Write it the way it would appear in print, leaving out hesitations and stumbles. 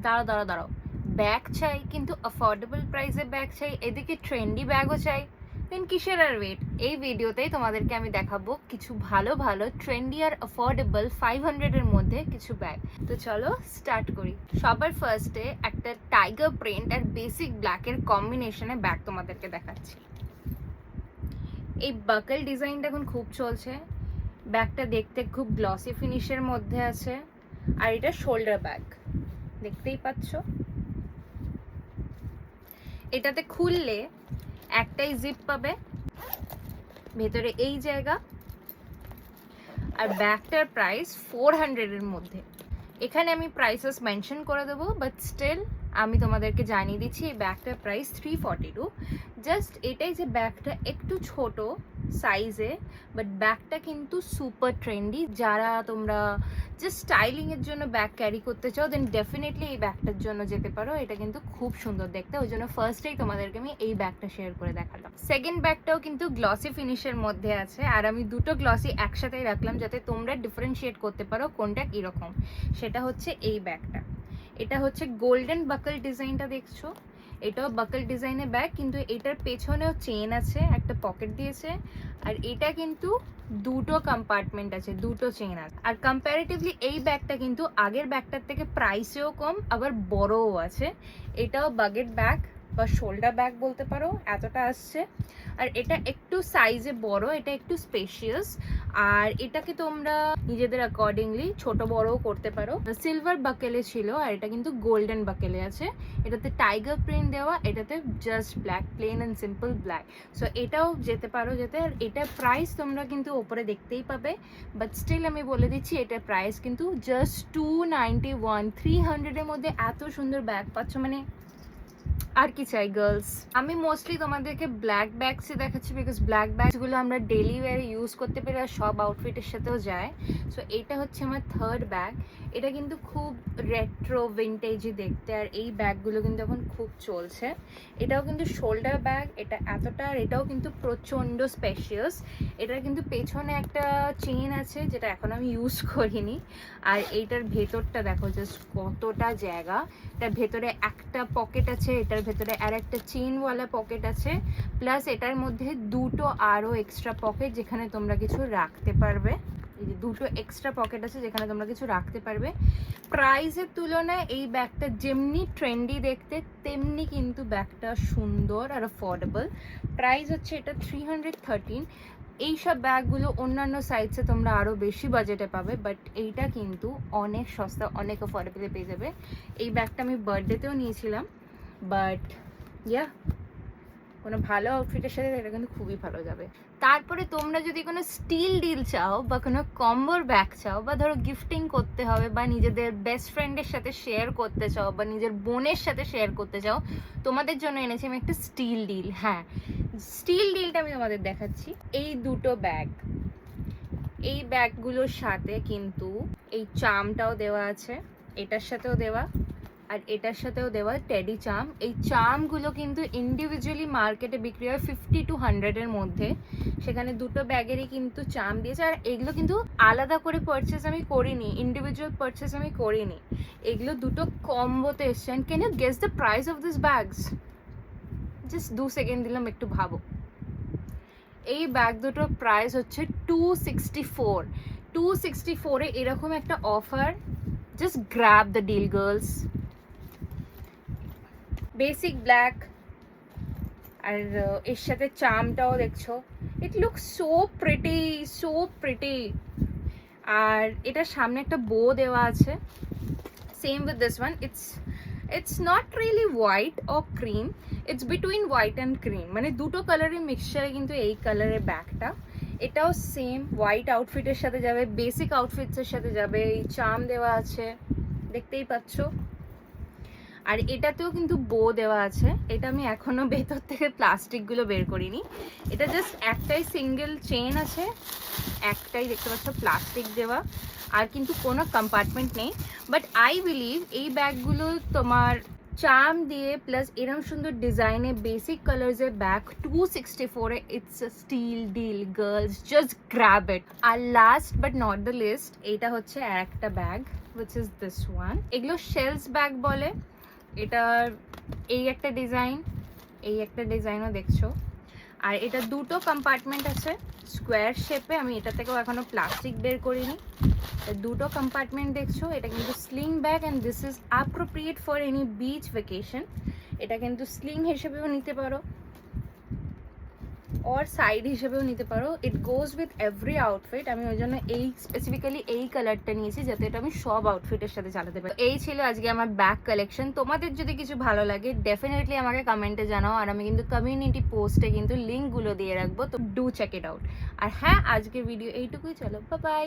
দাঁড়াও দাঁড়াও দাঁড়াও, ব্যাগ চাই কিন্তু অ্যাফোর্ডেবল প্রাইসে ব্যাগ চাই, এদিকে ট্রেন্ডি ব্যাগও চাই, দেন কিসের আর ওয়েট? এই ভিডিওতেই তোমাদেরকে আমি দেখাবো কিছু ভালো ভালো ট্রেন্ডি আর অ্যাফোর্ডেবল 500-এর মধ্যে কিছু ব্যাগ। তো চলো স্টার্ট করি। সবার ফার্স্টে একটা টাইগার প্রিন্ট আর বেসিক ব্ল্যাকের কম্বিনেশনে ব্যাগ তোমাদেরকে দেখাচ্ছি। এই বাকল ডিজাইনটা এখন খুব চলছে। ব্যাগটা দেখতে খুব গ্লসি ফিনিশের মধ্যে আছে, আর এটা শোল্ডার ব্যাগ, দেখতেই পাচ্ছ। এটাতে খুললে একটাই জিপ পাবে, ভেতরে এই জায়গা, আর ব্যাগটার প্রাইস 400-এর মধ্যে। এখানে আমি প্রাইসেস মেনশন করে দেবো, বাট স্টিল আমি তোমাদেরকে জানিয়ে দিচ্ছি এই ব্যাগটার প্রাইস 342। জাস্ট এটাই যে ব্যাগটা একটু ছোট সাইজে, বাট ব্যাগটা কিন্তু সুপার ট্রেন্ডি। যারা তোমরা জাস্ট স্টাইলিংয়ের জন্য ব্যাগ ক্যারি করতে চাও, দেন ডেফিনেটলি এই ব্যাগটার জন্য যেতে পারো। এটা কিন্তু খুব সুন্দর দেখতে, ওই জন্য ফার্স্টেই তোমাদেরকে আমি এই ব্যাগটা শেয়ার করে দেখালাম। সেকেন্ড ব্যাগটাও কিন্তু গ্লসি ফিনিশের মধ্যে আছে, আর আমি দুটো গ্লসি একসাথেই রাখলাম যাতে তোমরা ডিফারেন্সিয়েট করতে পারো কোনটা কীরকম। সেটা হচ্ছে এই ব্যাগটা। এটা হচ্ছে গোল্ডেন বাকল ডিজাইনটা দেখছো, এটাও বাকল ডিজাইনের ব্যাগ, কিন্তু এটার পেছনেও চেন আছে, একটা পকেট দিয়েছে, আর এটা কিন্তু দুটো কম্পার্টমেন্ট আছে, দুটো চেন আছে। আর কম্প্যারেটিভলি এই ব্যাগটা কিন্তু আগের ব্যাগটার থেকে প্রাইসেও কম, আবার বড়ও আছে। এটাও বাগেট ব্যাগ বা শোল্ডার ব্যাগ বলতে পারো, এতটা আসছে। আর এটা একটু সাইজে বড়, এটা একটু স্পেশিয়াস, আর এটাকে তোমরা নিজেদের অ্যাকর্ডিংলি ছোট বড়ও করতে পারো। সিলভার বাকেলে ছিল, আর এটা কিন্তু গোল্ডেন বাকেলে আছে। এটাতে টাইগার প্রিন্ট দেওয়া, এটাতে just black, plain and simple black. So এটাও যেতে পারো যেতে। আর এটার প্রাইস তোমরা কিন্তু ওপরে দেখতেই পাবে, বাট স্টিল আমি বলে দিচ্ছি এটার প্রাইস কিন্তু জাস্ট 291। 300-এর মধ্যে এত সুন্দর ব্যাগ পাচ্ছ, মানে আর কি চাই গার্লস। আমি মোস্টলি তোমাদেরকে ব্ল্যাক ব্যাগসই দেখাচ্ছি, বিকজ ব্ল্যাক ব্যাগসগুলো আমরা ডেলি ওয়ারে ইউজ করতে পেরে, আর সব আউটফিটের সাথেও যায়। সো এটা হচ্ছে আমার থার্ড ব্যাগ। এটা কিন্তু খুব রেট্রো ভিন্টেজই দেখতে, আর এই ব্যাগগুলো কিন্তু এখন খুব চলছে। এটাও কিন্তু শোল্ডার ব্যাগ, এটা এতটা, আর এটাও কিন্তু প্রচণ্ড স্পেশিয়াস। এটার কিন্তু পেছনে একটা চেন আছে, যেটা এখন আমি ইউজ করিনি। আর এইটার ভেতরটা দেখো জাস্ট কতটা জায়গা। এটার ভেতরে একটা পকেট আছে, এটার ভেতরে আর একটা চেনওয়ালা পকেট আছে, প্লাস এটার মধ্যে দুটো আরও এক্সট্রা পকেট যেখানে তোমরা কিছু রাখতে পারবে। এই যে দুটো এক্সট্রা পকেট আছে যেখানে তোমরা কিছু রাখতে পারবে। প্রাইসের তুলনায় এই ব্যাগটা যেমনি ট্রেন্ডি দেখতে, তেমনি কিন্তু ব্যাগটা সুন্দর আর অ্যাফোর্ডেবল। প্রাইস হচ্ছে এটা 313। এইসব ব্যাগগুলো অন্যান্য সাইটসে তোমরা আরও বেশি বাজেটে পাবে, বাট এইটা কিন্তু অনেক সস্তা, অনেক অ্যাফোর্ডেবলে পেয়ে যাবে। এই ব্যাগটা আমি বার্থডেতেও নিয়েছিলাম, বাট ইয়া, কোনো ভালো আউটফিটের সাথে এটা কিন্তু খুবই ভালো যাবে। তারপরে তোমরা যদি কোনো স্টিল ডিল চাও, বা কোনো কম্বোর ব্যাগ চাও, বা ধরো গিফটিং করতে হবে, বা নিজেদের বেস্ট ফ্রেন্ডের সাথে শেয়ার করতে চাও, বা নিজের বোনের সাথে শেয়ার করতে চাও, তোমাদের জন্য এনেছি আমি একটা স্টিল ডিল। হ্যাঁ, স্টিল ডিলটা আমি তোমাদের দেখাচ্ছি। এই দুটো ব্যাগ, এই ব্যাগগুলোর সাথে কিন্তু এই চামটাও দেওয়া আছে, এটার সাথেও দেওয়া, আর এটার সাথেও দেওয়া টেডি চাম। এই চামগুলো কিন্তু ইন্ডিভিজুয়ালি মার্কেটে বিক্রি হয় 50 to 100-এর মধ্যে, সেখানে দুটো ব্যাগেরই কিন্তু চাম দিয়েছে। আর এগুলো কিন্তু আলাদা করে পারচেস আমি করিনি, ইন্ডিভিজুয়াল পারচেস আমি করিনি, এগুলো দুটো কম্বোতে এসছে। And can you guess the price of this bags? Just 2 second দিলাম, একটু ভাবো। এই ব্যাগ দুটোর প্রাইস হচ্ছে 264। 264-এ এরকম একটা offer, just grab the deal girls. Basic black, আর এর সাথে চামটাও দেখছো, it look so pretty, so pretty. আর এটার সামনে একটা বো দেওয়া আছে, same with this one. It's not really white or cream, it's between white and cream, মানে দুটো কালারের মিক্সচারে কিন্তু এই কালারের ব্যাগটা। এটাও সেম হোয়াইট আউটফিটের সাথে যাবে, বেসিক আউটফিটসের সাথে যাবে। এই চাম দেওয়া আছে, দেখতেই পাচ্ছ। আর এটাতেও কিন্তু বো দেওয়া আছে। এটা আমি এখনো ভেতর থেকে প্লাস্টিকগুলো বের করিনি, এটা জাস্ট একটাই সিঙ্গেল চেন আছে, একটাই দেখতে পাচ্ছ প্লাস্টিক দেওয়া, আর কিন্তু কোনো কম্পার্টমেন্ট নেই। বাট আই বিলিভ এই ব্যাগগুলো তোমার চার্ম দিয়ে প্লাস এরম সুন্দর ডিজাইনে বেসিক কালার্সের ব্যাগ 264 এ it's a steal deal girls, just grab it. আর last but not the least, এইটা হচ্ছে আর একটা bag which is this one। এগুলো শেলস ব্যাগ বলে। এটার এই একটা ডিজাইন, এই একটা ডিজাইনও দেখছো। আর এটা দুটো কম্পার্টমেন্ট আছে স্কোয়ার শেপে, আমি এটা থেকেও এখনো প্লাস্টিক বের করিনি। দুটো কম্পার্টমেন্ট দেখছো, এটা কিন্তু sling bag and this is appropriate for any beach vacation. এটা কিন্তু স্লিং হিসেবেও নিতে পারো और সাইড হিসেবেও নিতে পারো, ইট গোজ উইথ এভরি আউটফিট। আমি ওই জন্য এই স্পেসিফিক্যালি এই কালারটা নিয়েছি যাতে এটা আমি সব আউটফিটের সাথে চালাতে পারি। এই ছিল আজকে আমার ব্যাগ কালেকশন। তোমাদের যদি কিছু ভালো লাগে ডেফিনেটলি আমাকে কমেন্টে জানাও, আর আমি কিন্তু কমিউনিটি পোস্টে কিন্তু লিঙ্কগুলো দিয়ে রাখবো, তো ডু চেক ইট আউট। আর হ্যাঁ, আজকের ভিডিও এইটুকুই, চলো বাই বাই।